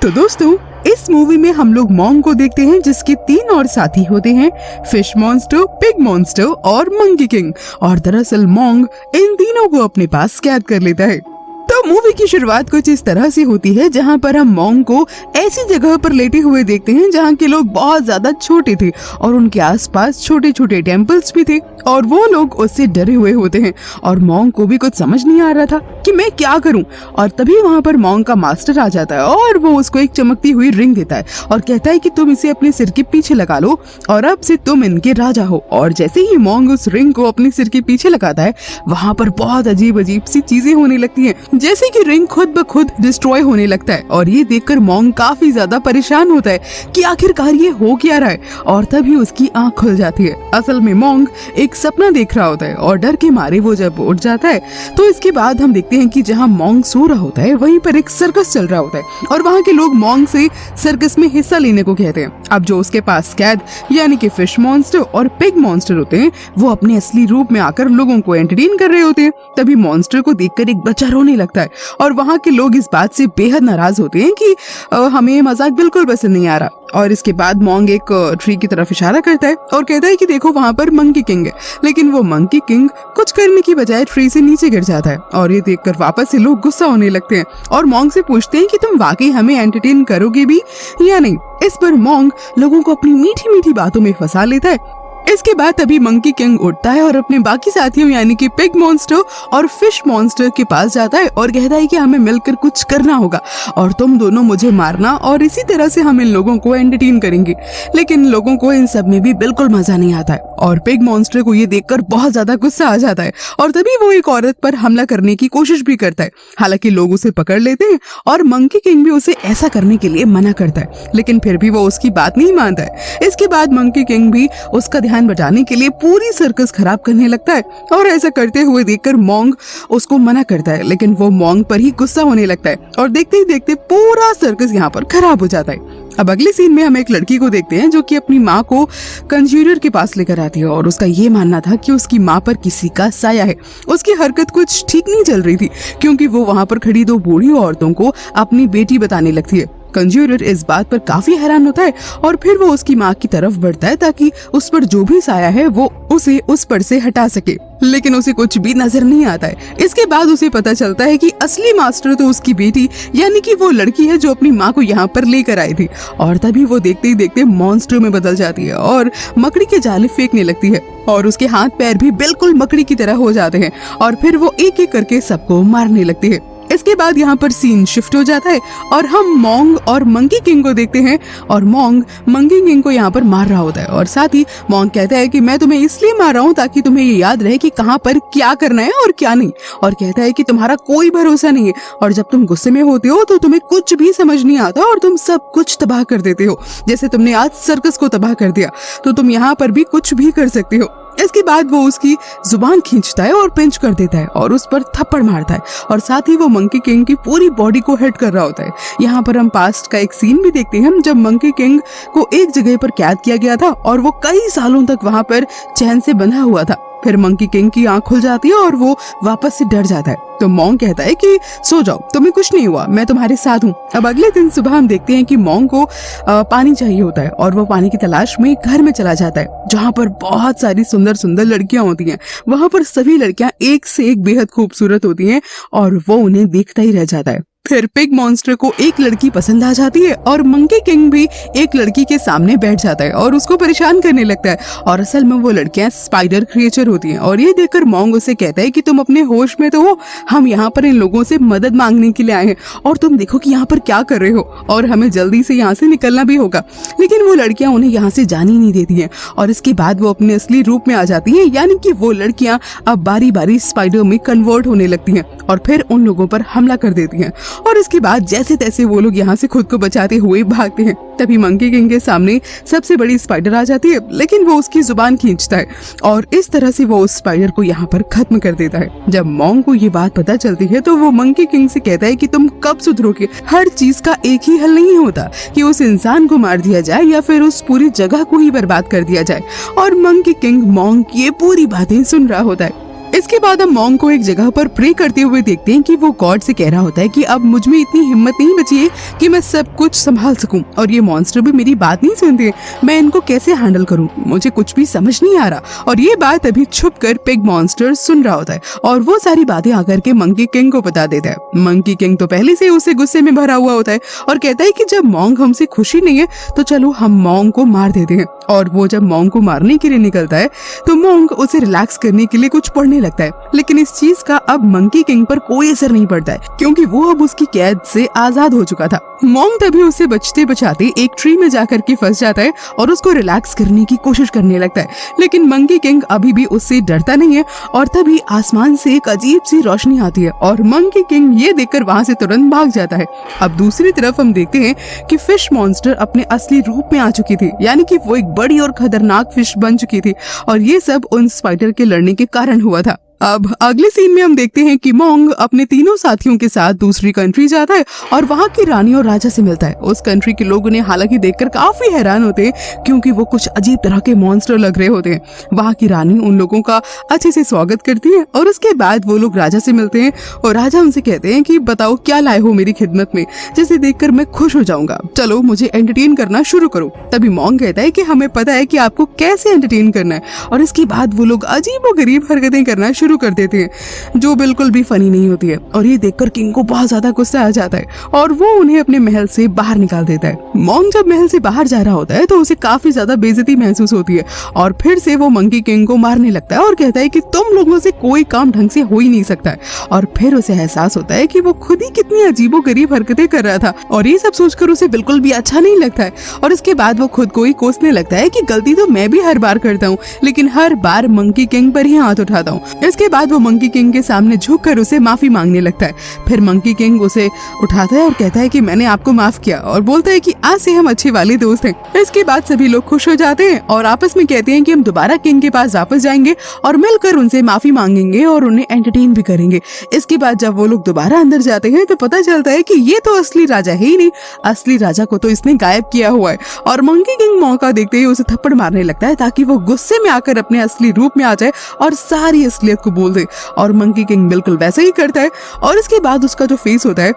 तो दोस्तों, इस मूवी में हम लोग मॉन्ग को देखते हैं जिसके 3 और साथी होते हैं, फिश मॉन्स्टर, पिग मॉन्स्टर और मंकी किंग। और दरअसल मॉन्ग इन तीनों को अपने पास कैद कर लेता है। तो मूवी की शुरुआत कुछ इस तरह से होती है जहाँ पर हम मॉन्ग को ऐसी जगह पर लेटे हुए देखते हैं जहाँ के लोग बहुत ज्यादा छोटे थे और उनके आसपास छोटे छोटे टेम्पल्स भी थे और वो लोग उससे डरे हुए होते हैं। और मॉन्ग को भी कुछ समझ नहीं आ रहा था कि मैं क्या करूं। और तभी वहाँ पर मॉन्ग का मास्टर आ जाता है और वो उसको एक चमकती हुई रिंग देता है और कहता है कि तुम इसे अपने सिर के पीछे लगा लो और अब से तुम इनके राजा हो। और जैसे ही मॉन्ग उस रिंग को अपने सिर के पीछे लगाता है, वहाँ पर बहुत अजीब अजीब सी चीजें होने लगती हैं, जैसे कि रिंग खुद ब खुद डिस्ट्रॉय होने लगता है। और ये देखकर मॉन्ग काफी ज्यादा परेशान होता है कि आखिरकार ये हो क्या रहा है। और तभी उसकी आंख खुल जाती है। असल में मॉन्ग एक सपना देख रहा होता है और डर के मारे वो जब उठ जाता है तो इसके बाद हम देखते हैं कि जहाँ मॉन्ग सो रहा होता है वहीं पर एक सर्कस चल रहा होता है और वहाँ के लोग मॉन्ग से सर्कस में हिस्सा लेने को कहते हैं। अब जो उसके पास कैद यानी कि फिश मॉन्स्टर और पिग मॉन्स्टर होते हैं वो अपने असली रूप में आकर लोगों को एंटरटेन कर रहे होते हैं। तभी मॉन्स्टर को देखकर एक बच्चा रोने लगता है और वहाँ के लोग इस बात से बेहद नाराज होते हैं कि हमें मजाक बिल्कुल पसंद नहीं आ रहा। और इसके बाद मॉन्ग एक ट्री की तरफ इशारा करता है और कहता है कि देखो वहाँ पर मंकी किंग है। लेकिन वो मंकी किंग कुछ करने की बजाय ट्री से नीचे गिर जाता है और ये देखकर वापस से लोग गुस्सा होने लगते हैं और मॉन्ग से पूछते हैं कि तुम वाकई हमें एंटरटेन करोगे भी या नहीं। इस पर मॉन्ग लोगों को अपनी मीठी मीठी बातों में फंसा लेता है। इसके बाद तभी मंकी किंग उठता है और अपने बाकी साथियों यानी कि पिग मॉन्स्टर और फिश मॉन्स्टर के पास जाता है और कहता है कि हमें मिलकर कुछ करना होगा और तुम दोनों मुझे मारना और इसी तरह से हम इन लोगों को एंटरटेन करेंगे। लेकिन लोगों को इन सब में भी बिल्कुल मजा नहीं आता है और पिग मॉन्स्टर को ये देखकर बहुत ज्यादा गुस्सा आ जाता है और तभी वो एक औरत पर हमला करने की कोशिश भी करता है। हालांकि लोग उसे पकड़ लेते हैं और मंकी किंग भी उसे ऐसा करने के लिए मना करता है, लेकिन फिर भी वो उसकी बात नहीं मानता है। इसके बाद मंकी किंग भी उसका ध्यान बचाने के लिए पूरी सर्कस खराब करने लगता है और ऐसा करते हुए देखकर मॉन्ग उसको मना करता है, लेकिन वो मॉन्ग पर ही गुस्सा होने लगता है और देखते ही देखते पूरा सर्कस यहाँ पर खराब हो जाता है। अब अगले सीन में हम एक लड़की को देखते हैं जो कि अपनी माँ को कंज्यूरर के पास लेकर आती है और उसका ये मानना था कि उसकी माँ पर किसी का साया है। उसकी हरकत कुछ ठीक नहीं चल रही थी क्योंकि वो वहाँ पर खड़ी 2 बूढ़ी औरतों को अपनी बेटी बताने लगती है। कंज्यूरर इस बात पर काफी हैरान होता है और फिर वो उसकी माँ की तरफ बढ़ता है ताकि उस पर जो भी साया है वो उसे उस पर से हटा सके, लेकिन उसे कुछ भी नजर नहीं आता है। इसके बाद उसे पता चलता है कि असली मास्टर तो उसकी बेटी यानी कि वो लड़की है जो अपनी माँ को यहाँ पर लेकर आई थी। और तभी वो देखते ही देखते मॉन्स्टर में बदल जाती है और मकड़ी के जाले फेंकने लगती है और उसके हाथ पैर भी बिल्कुल मकड़ी की तरह हो जाते हैं और फिर वो एक एक करके सबको मारने लगती है। इसके बाद यहाँ पर सीन शिफ्ट हो जाता है और हम मॉन्ग और मंकी किंग को देखते हैं और मॉन्ग मंकी किंग को यहाँ पर मार रहा होता है और साथ ही मॉन्ग कहता है कि मैं तुम्हें इसलिए मार रहा हूँ ताकि तुम्हें ये याद रहे कि कहाँ पर क्या करना है और क्या नहीं। और कहता है कि तुम्हारा कोई भरोसा नहीं है और जब तुम गुस्से में होते हो तो तुम्हें कुछ भी समझ नहीं आता और तुम सब कुछ तबाह कर देते हो। जैसे तुमने आज सर्कस को तबाह कर दिया तो तुम यहाँ पर भी कुछ भी कर सकते हो। इसके बाद वो उसकी जुबान खींचता है और पिंच कर देता है और उस पर थप्पड़ मारता है और साथ ही वो मंकी किंग की पूरी बॉडी को हिट कर रहा होता है। यहाँ पर हम पास्ट का एक सीन भी देखते हैं जब मंकी किंग को एक जगह पर कैद किया गया था और वो कई सालों तक वहाँ पर चैन से बंधा हुआ था। फिर मंकी किंग की आंख खुल जाती है और वो वापस से डर जाता है। तो मॉन्ग कहता है कि सो जाओ, तुम्हें कुछ नहीं हुआ, मैं तुम्हारे साथ हूँ। अब अगले दिन सुबह हम देखते हैं कि मॉन्ग को पानी चाहिए होता है और वो पानी की तलाश में घर में चला जाता है जहाँ पर बहुत सारी सुंदर सुंदर लड़कियां होती हैं। वहाँ पर सभी लड़कियां एक से एक बेहद खूबसूरत होती हैं और वो उन्हें देखता ही रह जाता है। फिर पिग मॉन्स्टर को एक लड़की पसंद आ जाती है और मंकी किंग भी एक लड़की के सामने बैठ जाता है और उसको परेशान करने लगता है और असल में वो लड़कियां स्पाइडर क्रिएचर होती हैं। और ये देखकर मॉन्ग उसे कहता है कि तुम अपने होश में तो हो, हम यहाँ पर इन लोगों से मदद मांगने के लिए आए हैं और तुम देखो कि यहाँ पर क्या कर रहे हो और हमें जल्दी से यहाँ से निकलना भी होगा। लेकिन वो लड़कियां उन्हें यहाँ से जाने ही नहीं देती हैं और इसके बाद वो अपने असली रूप में आ जाती है यानी कि वो लड़कियां अब बारी बारी स्पाइडर में कन्वर्ट होने लगती हैं और फिर उन लोगों पर हमला कर देती हैं। और इसके बाद जैसे तैसे वो लोग यहाँ से खुद को बचाते हुए भागते हैं। तभी मंकी किंग के सामने सबसे बड़ी स्पाइडर आ जाती है, लेकिन वो उसकी जुबान खींचता है और इस तरह से वो उस स्पाइडर को यहाँ पर खत्म कर देता है। जब मॉन्ग को ये बात पता चलती है तो वो मंकी किंग से कहता है कि तुम कब सुधरोगे। हर चीज का एक ही हल नहीं होता कि उस इंसान को मार दिया जाए या फिर उस पूरी जगह को ही बर्बाद कर दिया जाए। और मंकी किंग मॉन्ग की ये पूरी बातें सुन रहा होता है। इसके बाद हम मॉन्ग को एक जगह पर प्रे करते हुए देखते हैं कि वो गॉड से कह रहा होता है कि अब मुझ में इतनी हिम्मत नहीं बची है कि मैं सब कुछ संभाल सकूं, और ये मॉन्स्टर भी मेरी बात नहीं सुनते, मैं इनको कैसे हैंडल करूं, मुझे कुछ भी समझ नहीं आ रहा। और ये बात अभी छुप कर पिग मॉन्स्टर सुन रहा होता है और वो सारी बातें आकर के मंकी किंग को बता देता है। मंकी किंग तो पहले से उसे गुस्से में भरा हुआ होता है और कहता है कि जब मॉन्ग हमसे खुशी नहीं है तो चलो हम मॉन्ग को मार देते हैं। और वो जब मॉन्ग को मारने के लिए निकलता है तो मॉन्ग उसे रिलैक्स करने के लिए कुछ पढ़ने लगता है, लेकिन इस चीज का अब मंकी किंग पर कोई असर नहीं पड़ता है क्योंकि वो अब उसकी कैद से आजाद हो चुका था। मॉन्ग तभी उसे बचते बचाते एक ट्री में जाकर के फंस जाता है और उसको रिलैक्स करने की कोशिश करने लगता है, लेकिन मंकी किंग अभी भी उससे डरता नहीं है। और तभी आसमान से एक अजीब सी रोशनी आती है और मंकी किंग ये देखकर वहाँ से तुरंत भाग जाता है। अब दूसरी तरफ हम देखते हैं कि फिश मॉन्स्टर अपने असली रूप में आ चुकी थी, यानी कि वो एक बड़ी और खतरनाक फिश बन चुकी थी और ये सब उन स्पाइडर के लड़ने के कारण हुआ था। अब अगले सीन में हम देखते हैं कि मॉन्ग अपने तीनों साथियों के साथ दूसरी कंट्री जाता है और वहाँ की रानी और राजा से मिलता है। उस कंट्री के लोग उन्हें हालांकि देखकर काफी हैरान होते हैं क्योंकि वो कुछ अजीब तरह के मॉन्स्टर लग रहे होते हैं। वहाँ की रानी उन लोगों का अच्छे से स्वागत करती है और उसके बाद वो लोग राजा से मिलते हैं और राजा उनसे कहते हैं कि बताओ क्या लाए हो मेरी खिदमत में, जिसे देखकर मैं खुश हो जाऊंगा, चलो मुझे एंटरटेन करना शुरू करो। तभी मॉन्ग कहता है कि हमें पता है कि आपको कैसे एंटरटेन करना है, और इसके बाद वो लोग अजीबोगरीब हरकतें करना शुरू कर देते हैं जो बिल्कुल भी फनी नहीं होती है। और ये देखकर किंग को बहुत ज्यादा गुस्सा आ जाता है और वो उन्हें अपने महल से बाहर निकाल देता है। मॉन्ग जब महल से बाहर जा रहा होता है तो उसे काफी ज्यादा बेइज्जती महसूस होती है और फिर से वो मंकी किंग को मारने लगता है और कहता है कि तुम लोगों से कोई काम ढंग से हो ही नहीं सकता है। और फिर उसे एहसास होता है कि वो खुद ही कितनी अजीबोगरीब हरकतें कर रहा था और ये सब सोचकर उसे बिल्कुल भी अच्छा नहीं लगता है। और इसके बाद वो खुद को ही कोसने लगता है कि गलती तो मैं भी हर बार करता हूँ, लेकिन हर बार मंकी किंग पर ही हाथ उठाता हूँ। इसके बाद वो मंकी किंग के सामने झुककर उसे माफी मांगने लगता है। फिर मंकी किंग उसे उठाता है और कहता है कि मैंने आपको माफ किया और बोलता है कि आज से हम अच्छे वाले दोस्त हैं। इसके बाद सभी लोग खुश हो जाते हैं और आपस में कहते हैं कि हम दोबारा किंग के पास वापस जाएंगे और मिलकर उनसे माफी मांगेंगे और उन्हें एंटरटेन भी करेंगे। इसके बाद जब वो लोग दोबारा अंदर जाते हैं तो पता चलता है कि ये तो असली राजा है ही नहीं, असली राजा को तो इसने गायब किया हुआ है। और मंकी किंग मौका देखते ही उसे थप्पड़ मारने लगता है ताकि वो गुस्से में आकर अपने असली रूप में आ जाए और सारी असलियत को बोल दे। और मंकी किंग बिल्कुल वैसे ही करता है और इसके बाद उसका जो फेस होता है,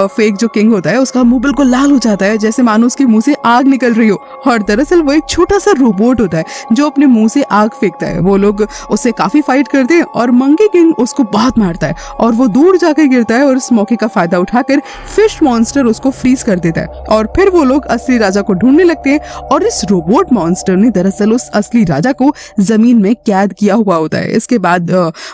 फेक जो किंग होता है, उसका मुंह बिल्कुल लाल हो जाता है जैसे मानो उसके मुंह से आग निकल रही हो। और दरअसल वो एक छोटा सा रोबोट होता है जो अपने मुंह से आग फेंकता है। वो लोग उससे काफी फाइट करते हैं और मंकी किंग उसको बहुत मारता है और वो दूर जाकर गिरता है और इस मौके का फायदा उठाकर फिश मॉन्स्टर उसको फ्रीज कर देता है। और फिर वो लोग असली राजा को ढूंढने लगते हैं और इस रोबोट मॉन्स्टर ने दरअसल उस असली राजा को जमीन में कैद किया हुआ होता है। इसके बाद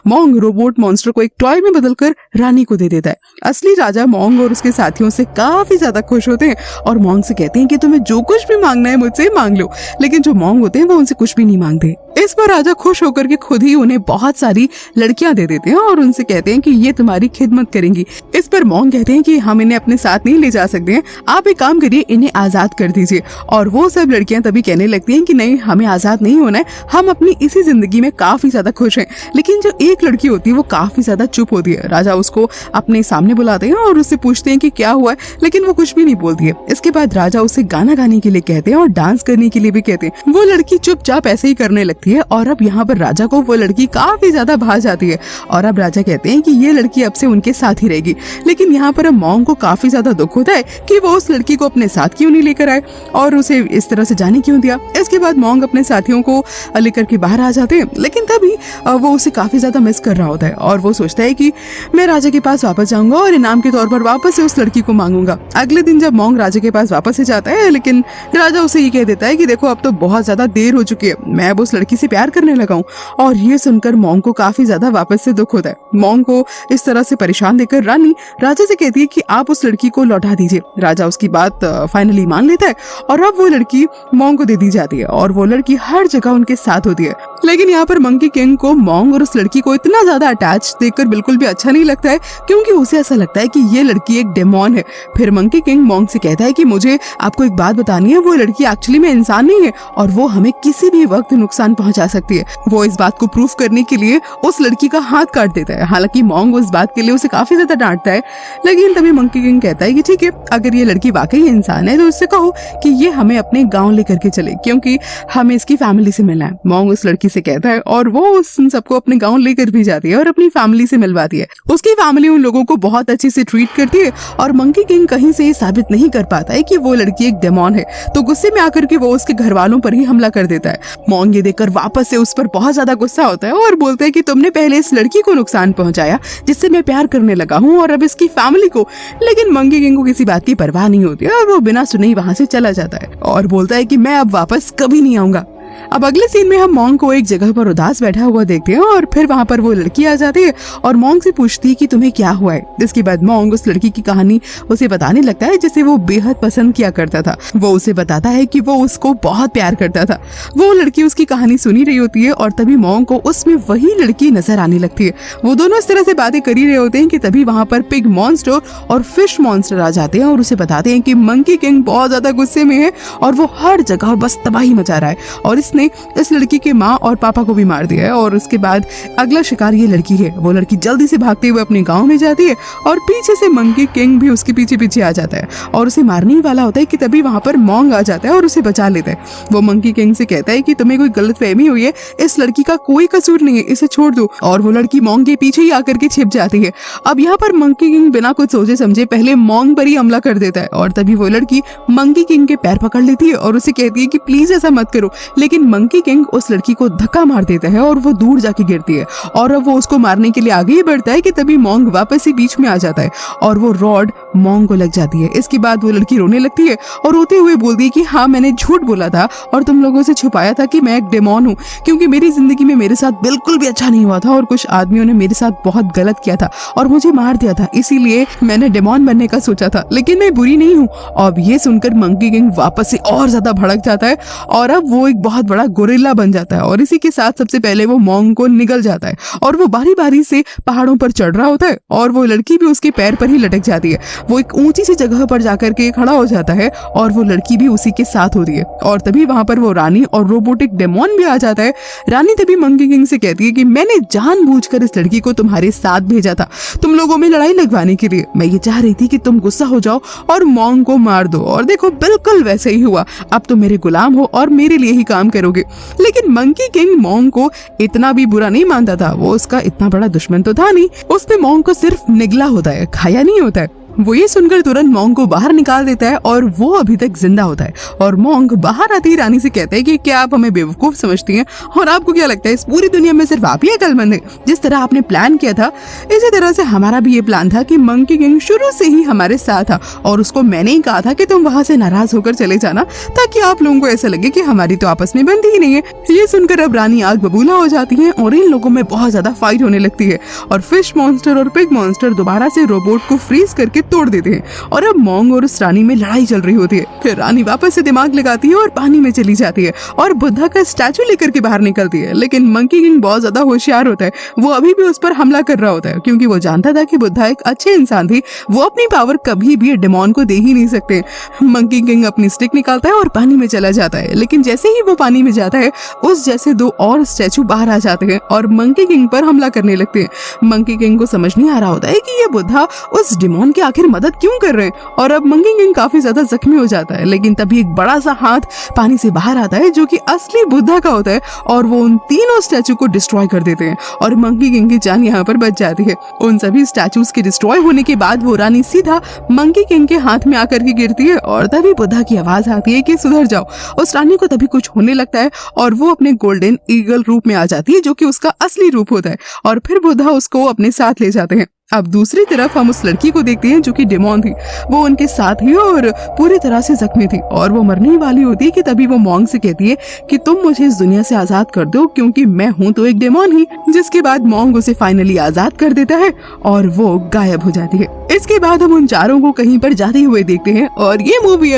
मॉन्ग रोबोट मॉन्स्टर को एक टॉय में बदलकर रानी को दे देता है। असली राजा मॉन्ग और उसके साथियों से काफी ज्यादा खुश होते हैं और मॉन्ग से कहते हैं कि तुम्हें जो कुछ भी मांगना है मुझसे मांग लो, लेकिन जो मॉन्ग होते हैं वो उनसे कुछ भी नहीं मांगते। इस पर राजा खुश होकर के खुद ही उन्हें बहुत सारी लड़कियां दे देते हैं और उनसे कहते हैं कि ये तुम्हारी खिदमत करेंगी। इस पर मॉन्ग कहते हैं कि हम इन्हें अपने साथ नहीं ले जा सकते हैं, आप एक काम करिए, इन्हें आजाद कर दीजिए। और वो सब लड़कियां तभी कहने लगती हैं कि नहीं, हमें आजाद नहीं होना है, हम अपनी इसी जिंदगी में काफी ज्यादा खुश हैं। लेकिन जो एक लड़की होती है वो काफी ज्यादा चुप होती है। राजा उसको अपने सामने बुलाते हैं और उससे पूछते हैं कि क्या हुआ है, लेकिन वो कुछ भी नहीं बोलती है। इसके बाद राजा उसे गाना गाने के लिए कहते हैं और डांस करने के लिए भी कहते हैं। वो लड़की चुपचाप ऐसे ही करने लगती है और अब यहाँ पर राजा को वो लड़की काफी ज्यादा भा जाती है और अब राजा कहते हैं कि ये लड़की अब से उनके साथ ही रहेगी। लेकिन यहाँ पर अब मॉन्ग को काफी ज्यादा दुख होता है कि वो उस लड़की को अपने साथ क्यों नहीं लेकर आए और उसे इस तरह से जाने क्यों दिया। इसके बाद मॉन्ग अपने साथियों को लेकर के बाहर आ जाते हैं, लेकिन तभी वो उसे काफी ज्यादा मिस कर रहा होता है और वो सोचता है कि मैं राजा के पास वापस जाऊंगा और इनाम के तौर पर वापस से उस लड़की को मांगूंगा। अगले दिन जब मॉन्ग राजा के पास वापस से जाता है, लेकिन राजा उसे ये कह देता है कि देखो अब तो बहुत ज्यादा देर हो चुकी है, मैं अब उस लड़की से प्यार करने लगा हूँ। और ये सुनकर मॉन्ग को काफी ज्यादा वापस से दुख होता है। मॉन्ग को इस तरह से परेशान देखकर रानी राजा से कहती है कि आप उस लड़की को लौटा दीजिए। राजा उसकी बात फाइनली मान लेता है और अब वो लड़की मॉन्ग को दे दी जाती है और वो लड़की हर जगह उनके साथ होती है। लेकिन यहाँ पर मंकी किंग को मॉन्ग और उस लड़की को इतना ज्यादा अटैच देखकर बिल्कुल भी अच्छा नहीं लगता है, क्योंकि उसे ऐसा लगता है कि ये लड़की एक डेमोन है। फिर मंकी किंग मॉन्ग से कहता है कि मुझे आपको एक बात बतानी है, वो लड़की एक्चुअली में इंसान नहीं है और वो हमें किसी भी वक्त नुकसान पहुंचा सकती है। वो इस बात को प्रूफ करने के लिए उस लड़की का हाथ काट देता है। हालांकि मॉन्ग उस बात के लिए उसे काफी ज्यादा डांटता है, लेकिन तभी मंकी किंग कहता है कि ठीक है, अगर ये लड़की वाकई इंसान है तो उससे कहो कि ये हमें अपने गाँव लेकर के चले, क्योंकि हमें इसकी फैमिली से मिलना है। मॉन्ग उस लड़की लड़की से कहता है और वो उन सबको अपने गाँव लेकर भी जाती है और अपनी फैमिली से मिलवाती है। उसकी फैमिली उन लोगों को बहुत अच्छे से ट्रीट करती है और मंकी किंग कहीं से ये साबित नहीं कर पाता है कि वो लड़की एक डेमोन है, तो गुस्से में आकर के वो उसके घर वालों पर ही हमला कर देता है। मॉन्ग ये देखकर वापस से उस पर बहुत ज्यादा गुस्सा होता है और बोलता है कि तुमने पहले इस लड़की को नुकसान पहुंचाया जिससे मैं प्यार करने लगा हूँ और अब इसकी फैमिली को। लेकिन मंकी किंग को किसी बात की परवाह नहीं होती और वो बिना सुने ही वहां से चला जाता है और बोलता है कि मैं अब वापस कभी नहीं आऊंगा। अब अगले सीन में हम मॉन्ग को एक जगह पर उदास बैठा हुआ देखते हैं और फिर वहाँ पर वो लड़की आ जाती है और मॉन्ग से पूछती है कि तुम्हें क्या हुआ है। जिसके बाद मॉन्ग उस लड़की की कहानी उसे बताने लगता है जिसे वो बेहद पसंद किया करता था। वो उसे बताता है कि वो उसको बहुत प्यार करता था। वो लड़की उसकी कहानी सुनी रही होती है और तभी मॉन्ग को उसमें वही लड़की नजर आने लगती है। वो दोनों इस तरह से बातें कर ही रहे होते हैं कि तभी वहाँ पर पिग मॉन्स्टर और फिश मॉन्स्टर आ जाते हैं और उसे बताते हैं कि मंकी किंग बहुत ज्यादा गुस्से में है और वो हर जगह बस तबाही मचा रहा है और इसने इस लड़की के माँ और पापा को भी मार दिया है। और उसके बाद अगला शिकार ये लड़की है। वो लड़की जल्दी से भागते हुए अपने गांव में जाती है और पीछे से मंकी किंग भी उसके पीछे पीछे आ जाता है और उसे मारने ही वाला होता है कि तभी वहां पर मॉन्ग आ जाता है और उसे बचा लेता है। वो मंकी किंग से कहता है कि तुम्हें कोई गलतफहमी हुई है, इस लड़की का कोई कसूर नहीं है, इसे छोड़ दो। और वो लड़की मॉन्ग के पीछे ही आकर के छिप जाती है। अब यहाँ पर मंकी किंग बिना कुछ सोचे समझे पहले मॉन्ग पर ही हमला कर देता है और तभी वो लड़की मंकी किंग के पैर पकड़ लेती है और उसे कहती है कि प्लीज ऐसा मत करो। लेकिन मंकी किंग उस लड़की को धक्का मार देता है और वो दूर जाके गिरती है और अब वो उसको मारने के लिए आगे ही बढ़ता है कि तभी मॉन्ग वापस ही बीच में आ जाता है और वो रॉड मॉन्ग को लग जाती है। इसके बाद वो लड़की रोने लगती है और रोते हुए बोलती है कि हाँ, मैंने झूठ बोला था और तुम लोगों से छुपाया था कि मैं एक डेमोन हूँ, क्योंकि मेरी जिंदगी में मेरे साथ बिल्कुल भी अच्छा नहीं हुआ था और कुछ आदमियों ने मेरे साथ बहुत गलत किया था और मुझे मार दिया था, इसीलिए मैंने डेमोन बनने का सोचा था, लेकिन मैं बुरी नहीं हूँ। अब ये सुनकर मंकी किंग वापस से और ज्यादा भड़क जाता है और अब वो एक बहुत बड़ा गोरिल्ला बन जाता है और इसी के साथ सबसे पहले वो मॉन्ग को निगल जाता है और वो बारी बारी से पहाड़ों पर चढ़ रहा होता है और वो लड़की भी उसके पैर पर ही लटक जाती है। वो एक ऊंची सी जगह पर जाकर के खड़ा हो जाता है और वो लड़की भी उसी के साथ होती है और तभी वहां पर वो रानी और रोबोटिक डेमोन भी आ जाता है। रानी तभी मंकी किंग से कहती है कि मैंने जानबूझकर इस लड़की को तुम्हारे साथ भेजा था, तुम लोगों में लड़ाई लगवाने के लिए। मैं ये चाह रही थी कि तुम गुस्सा हो जाओ और मॉन्ग को मार दो और देखो बिल्कुल वैसे ही हुआ, अब तुम मेरे गुलाम हो और मेरे लिए ही काम करोगे। लेकिन मंकी किंग मॉन्ग को इतना भी बुरा नहीं मानता था, वो उसका इतना बड़ा दुश्मन तो था नहीं, उसने मॉन्ग को सिर्फ निगला होता है, खाया नहीं होता है। वो ये सुनकर तुरंत मॉन्ग को बाहर निकाल देता है और वो अभी तक जिंदा होता है और मॉन्ग बाहर आती ही रानी से कहता है कि क्या आप हमें बेवकूफ समझती हैं और आपको क्या लगता है इस पूरी दुनिया में सिर्फ आप ही अक्लमंद हैं? जिस तरह आपने प्लान किया था इसी तरह से हमारा भी ये प्लान था कि मंकी किंग शुरू से ही हमारे साथ था और उसको मैंने ही कहा था कि तुम वहां से नाराज होकर चले जाना ताकि आप लोगों को ऐसा लगे कि हमारी तो आपस में बनती ही नहीं है। ये सुनकर अब रानी आग बबूला हो जाती है और इन लोगों में बहुत ज्यादा फाइट होने लगती है और फिश मॉन्स्टर और पिग मॉन्स्टर दोबारा से रोबोट को फ्रीज करके तोड़ देते हैं और अब मॉन्ग और उस रानी में लड़ाई चल रही होती है। फिर रानी वापस से दिमाग लगाती है और पानी में चली जाती है और बुद्धा का स्टैचू लेकर के बाहर निकलती है। लेकिन मंकी किंग बहुत ज्यादा होशियार होता है, वो अभी भी उस पर हमला कर रहा होता है क्योंकि वो जानता था कि बुद्धा एक अच्छे इंसान थी, वो अपनी पावर कभी भी डेमोन को दे ही नहीं सकते। मंकी किंग अपनी स्टिक निकालता है और पानी में चला जाता है, लेकिन जैसे ही वो पानी में जाता है उस जैसे दो और स्टैचू बाहर आ जाते हैं और मंकी किंग पर हमला करने लगते हैं। मंकी किंग को समझ नहीं आ रहा होता है कि ये बुद्धा उस डेमोन की आखिर मदद क्यों कर रहे हैं और अब मंकी किंग काफी ज्यादा जख्मी हो जाता है। लेकिन तभी एक बड़ा सा हाथ पानी से बाहर आता है जो कि असली बुद्धा का होता है और वो उन तीनों स्टैचू को डिस्ट्रॉय कर देते हैं और मंकी किंग की जान यहाँ पर बच जाती है। उन सभी स्टैचूज के डिस्ट्रॉय होने के बाद वो रानी सीधा मंकी किंग के हाथ में आकर के गिरती है और तभी बुद्धा की आवाज आती है कि सुधर जाओ। उस रानी को तभी कुछ होने लगता है और वो अपने गोल्डन ईगल रूप में आ जाती है जो कि उसका असली रूप होता है और फिर बुद्धा उसको अपने साथ ले जाते हैं। अब दूसरी तरफ हम उस लड़की को देखते हैं जो कि डेमोन थी। वो उनके साथ ही और पूरी तरह से जख्मी थी और वो मरने ही वाली होती है कि तभी वो मॉन्ग से कहती है कि तुम मुझे इस दुनिया से आजाद कर दो क्योंकि मैं हूँ तो एक डेमोन ही। जिसके बाद मॉन्ग उसे फाइनली आजाद कर देता है और वो गायब हो जाती है। इसके बाद हम उन चारों को कहीं पर जाते हुए देखते हैं और ये मूवी